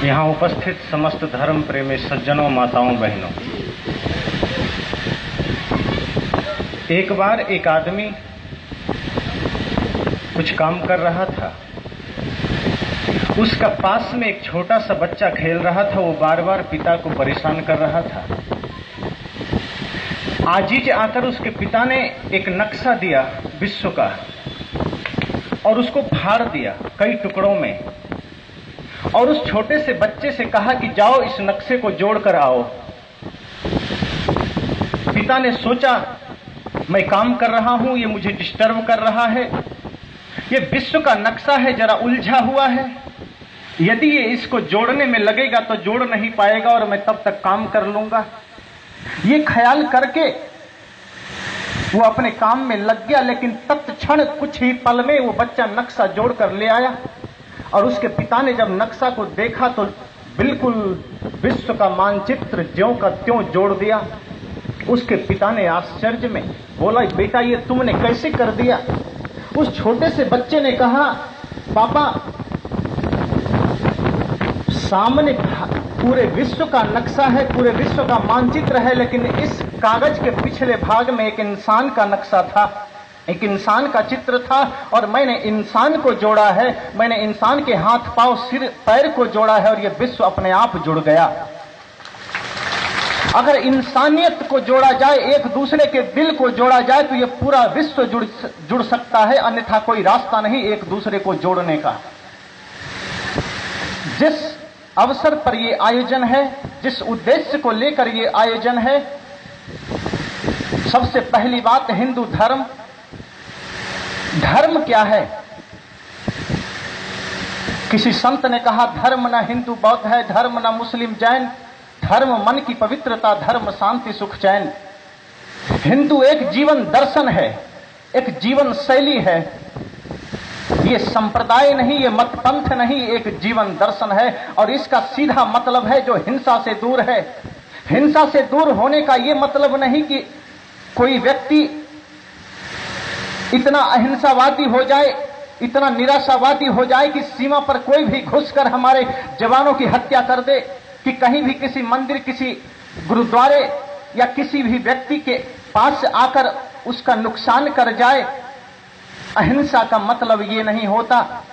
यहाँ उपस्थित समस्त धर्म प्रेमी सज्जनों, माताओं, बहनों, एक बार एक आदमी कुछ काम कर रहा था। उसका पास में एक छोटा सा बच्चा खेल रहा था। वो बार बार पिता को परेशान कर रहा था। आजीज आकर उसके पिता ने एक नक्शा दिया विश्व का और उसको फाड़ दिया कई टुकड़ों में, और उस छोटे से बच्चे से कहा कि जाओ इस नक्शे को जोड़कर आओ। पिता ने सोचा, मैं काम कर रहा हूं, ये मुझे डिस्टर्ब कर रहा है, ये विश्व का नक्शा है, जरा उलझा हुआ है, यदि ये इसको जोड़ने में लगेगा तो जोड़ नहीं पाएगा और मैं तब तक काम कर लूंगा। ये ख्याल करके वो अपने काम में लग गया, लेकिन तत्क्षण कुछ ही पल में वो बच्चा नक्शा जोड़कर ले आया। और उसके पिता ने जब नक्शा को देखा तो बिल्कुल विश्व का मानचित्र ज्यों का त्यों जोड़ दिया। उसके पिता ने आश्चर्य में बोला, बेटा ये तुमने कैसे कर दिया? उस छोटे से बच्चे ने कहा, पापा सामने पूरे विश्व का नक्शा है, पूरे विश्व का मानचित्र है, लेकिन इस कागज के पिछले भाग में एक इंसान का नक्शा था, एक इंसान का चित्र था, और मैंने इंसान को जोड़ा है, मैंने इंसान के हाथ पांव सिर पैर को जोड़ा है और यह विश्व अपने आप जुड़ गया। अगर इंसानियत को जोड़ा जाए, एक दूसरे के दिल को जोड़ा जाए, तो यह पूरा विश्व जुड़ सकता है, अन्यथा कोई रास्ता नहीं एक दूसरे को जोड़ने का। जिस अवसर पर यह आयोजन है, जिस उद्देश्य को लेकर यह आयोजन है, सबसे पहली बात हिंदू धर्म। धर्म क्या है? किसी संत ने कहा, धर्म न हिंदू बौद्ध है, धर्म न मुस्लिम जैन, धर्म मन की पवित्रता, धर्म शांति सुख चैन। हिंदू एक जीवन दर्शन है, एक जीवन शैली है, ये संप्रदाय नहीं, ये मत पंथ नहीं, एक जीवन दर्शन है। और इसका सीधा मतलब है जो हिंसा से दूर है। हिंसा से दूर होने का ये मतलब नहीं कि कोई व्यक्ति इतना अहिंसावादी हो जाए, इतना निराशावादी हो जाए कि सीमा पर कोई भी घुसकर हमारे जवानों की हत्या कर दे, कि कहीं भी किसी मंदिर, किसी गुरुद्वारे या किसी भी व्यक्ति के पास आकर उसका नुकसान कर जाए। अहिंसा का मतलब ये नहीं होता।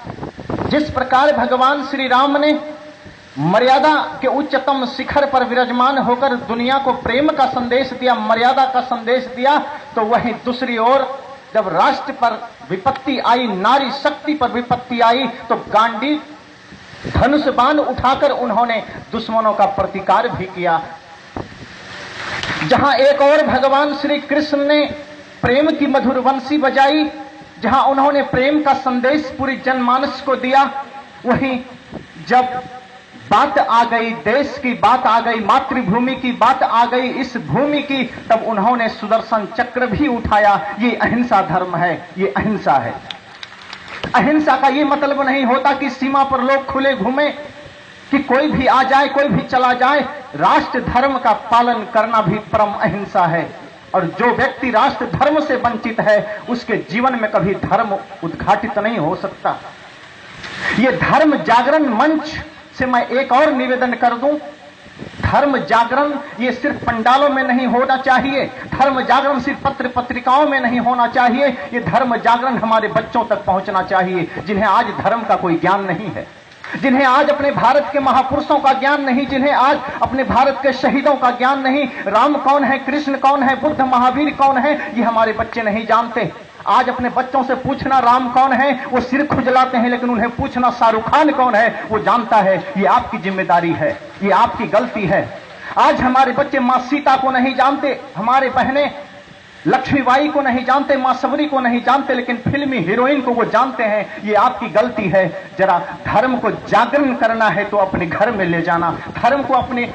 जिस प्रकार भगवान श्री राम ने मर्यादा के उच्चतम शिखर पर विराजमान होकर दुनिया को प्रेम का संदेश दिया, मर्यादा का संदेश दिया, तो वहीं दूसरी ओर जब राष्ट्र पर विपत्ति आई, नारी शक्ति पर विपत्ति आई, तो गांडी धनुष बाण उठाकर उन्होंने दुश्मनों का प्रतिकार भी किया। जहां एक और भगवान श्री कृष्ण ने प्रेम की मधुर बंसी बजाई, जहां उन्होंने प्रेम का संदेश पूरी जनमानस को दिया, वहीं जब बात आ गई देश की, बात आ गई मातृभूमि की, बात आ गई इस भूमि की, तब उन्होंने सुदर्शन चक्र भी उठाया। ये अहिंसा धर्म है, ये अहिंसा है। अहिंसा का ये मतलब नहीं होता कि सीमा पर लोग खुले घूमे, कि कोई भी आ जाए, कोई भी चला जाए। राष्ट्र धर्म का पालन करना भी परम अहिंसा है। और जो व्यक्ति राष्ट्र धर्म से वंचित है, उसके जीवन में कभी धर्म उद्घाटित नहीं हो सकता। ये धर्म जागरण मंच से मैं एक और निवेदन कर दूं, धर्म जागरण ये सिर्फ पंडालों में नहीं होना चाहिए, धर्म जागरण सिर्फ पत्र पत्रिकाओं में नहीं होना चाहिए, ये धर्म जागरण हमारे बच्चों तक पहुंचना चाहिए, जिन्हें आज धर्म का कोई ज्ञान नहीं है, जिन्हें आज अपने भारत के महापुरुषों का ज्ञान नहीं, जिन्हें आज अपने भारत के शहीदों का ज्ञान नहीं। राम कौन है, कृष्ण कौन है, बुद्ध महावीर कौन है, ये हमारे बच्चे नहीं जानते। आज अपने बच्चों से पूछना राम कौन है, वो सिर खुजलाते हैं, लेकिन उन्हें पूछना शाहरुख खान कौन है, वो जानता है। ये आपकी जिम्मेदारी है, ये आपकी गलती है। आज हमारे बच्चे मां सीता को नहीं जानते, हमारे बहनें लक्ष्मीबाई को नहीं जानते, मां सबरी को नहीं जानते, लेकिन फिल्मी हीरोइन को वो जानते हैं। ये आपकी गलती है। जरा धर्म को जागरण करना है तो अपने घर में ले जाना, धर्म को अपने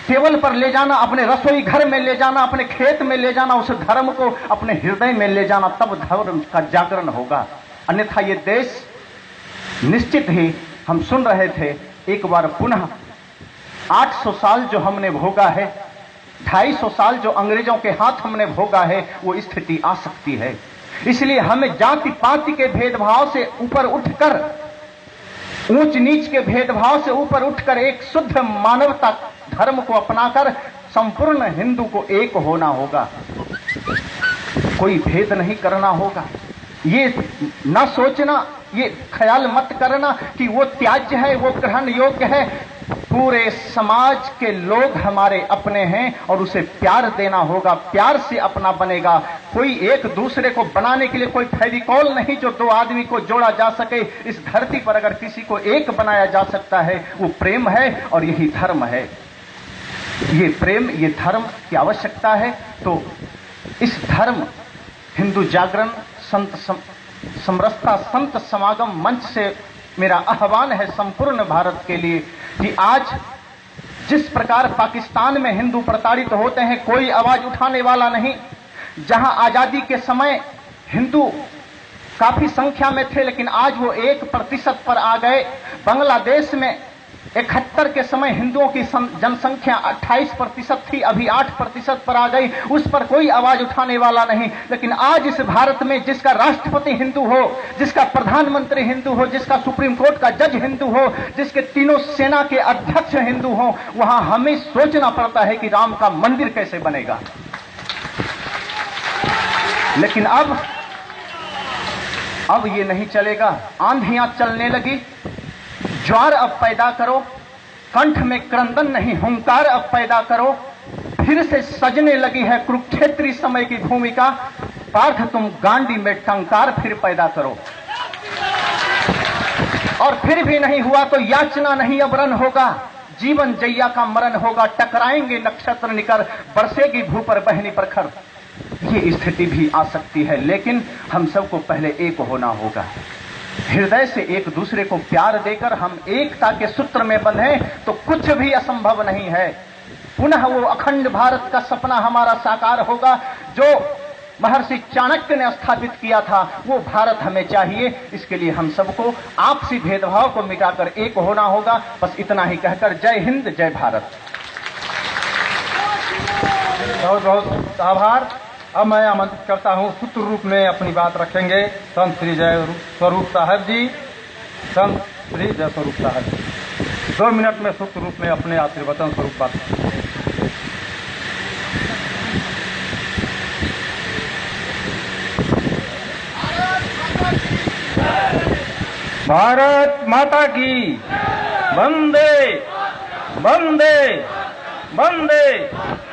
टेबल पर ले जाना, अपने रसोई घर में ले जाना, अपने खेत में ले जाना, उस धर्म को अपने हृदय में ले जाना, तब धर्म का जागरण होगा। अन्यथा ये देश निश्चित ही, हम सुन रहे थे एक बार पुनः 800 साल जो हमने भोगा है, 250 साल जो अंग्रेजों के हाथ हमने भोगा है, वो स्थिति आ सकती है। इसलिए हमें जाति पाति के भेदभाव से ऊपर उठकर ऊंच नीच के भेदभाव से ऊपर उठकर एक शुद्ध मानवता धर्म को अपनाकर संपूर्ण हिंदू को एक होना होगा, कोई भेद नहीं करना होगा। ये न सोचना, ये ख्याल मत करना कि वो त्याज्य है, वो ग्रहण योग्य है। पूरे समाज के लोग हमारे अपने हैं और उसे प्यार देना होगा, प्यार से अपना बनेगा। कोई एक दूसरे को बनाने के लिए कोई फेविकॉल नहीं जो दो आदमी को जोड़ा जा सके। इस धरती पर अगर किसी को एक बनाया जा सकता है वो प्रेम है और यही धर्म है। ये प्रेम, ये धर्म की आवश्यकता है। तो इस धर्म हिंदू जागरण संत समरसता संत समागम मंच से मेरा आह्वान है संपूर्ण भारत के लिए कि आज जिस प्रकार पाकिस्तान में हिंदू प्रताड़ित होते हैं, कोई आवाज उठाने वाला नहीं। जहां आजादी के समय हिंदू काफी संख्या में थे लेकिन आज वो 1% पर आ गए। बांग्लादेश में 71 के समय हिंदुओं की जनसंख्या 28% थी, अभी 8% पर आ गई। उस पर कोई आवाज उठाने वाला नहीं। लेकिन आज इस भारत में जिसका राष्ट्रपति हिंदू हो, जिसका प्रधानमंत्री हिंदू हो, जिसका सुप्रीम कोर्ट का जज हिंदू हो, जिसके तीनों सेना के अध्यक्ष हिंदू हो, वहां हमें सोचना पड़ता है कि राम का मंदिर कैसे बनेगा। लेकिन अब ये नहीं चलेगा। आंधियां चलने लगी, ज्वार अब पैदा करो, कंठ में क्रंदन नहीं हुंकार अब पैदा करो। फिर से सजने लगी है कुरुक्षेत्री समय की भूमिका। पार्थ तुम गांडी में टंकार फिर पैदा करो। और फिर भी नहीं हुआ तो याचना नहीं अब रन होगा, जीवन जैया का मरण होगा। टकराएंगे नक्षत्र निकर, बरसेगी भू पर बहनी प्रखर। ये स्थिति भी आ सकती है, लेकिन हम सबको पहले एक होना होगा। हृदय से एक दूसरे को प्यार देकर हम एकता के सूत्र में बंधे तो कुछ भी असंभव नहीं है। पुनः वो अखंड भारत का सपना हमारा साकार होगा जो महर्षि चाणक्य ने स्थापित किया था। वो भारत हमें चाहिए। इसके लिए हम सबको आपसी भेदभाव को मिटाकर एक होना होगा। बस इतना ही कहकर जय हिंद, जय भारत। बहुत बहुत आभार। अब मैं आमंत्रित करता हूँ, सूत्र रूप में अपनी बात रखेंगे संत श्री जय स्वरूप साहब जी। संत श्री जय स्वरूप साहब जी 2 मिनट में सूत्र रूप में अपने आशीर्वचन स्वरूप बात। भारत माता की वंदे वंदे वंदे।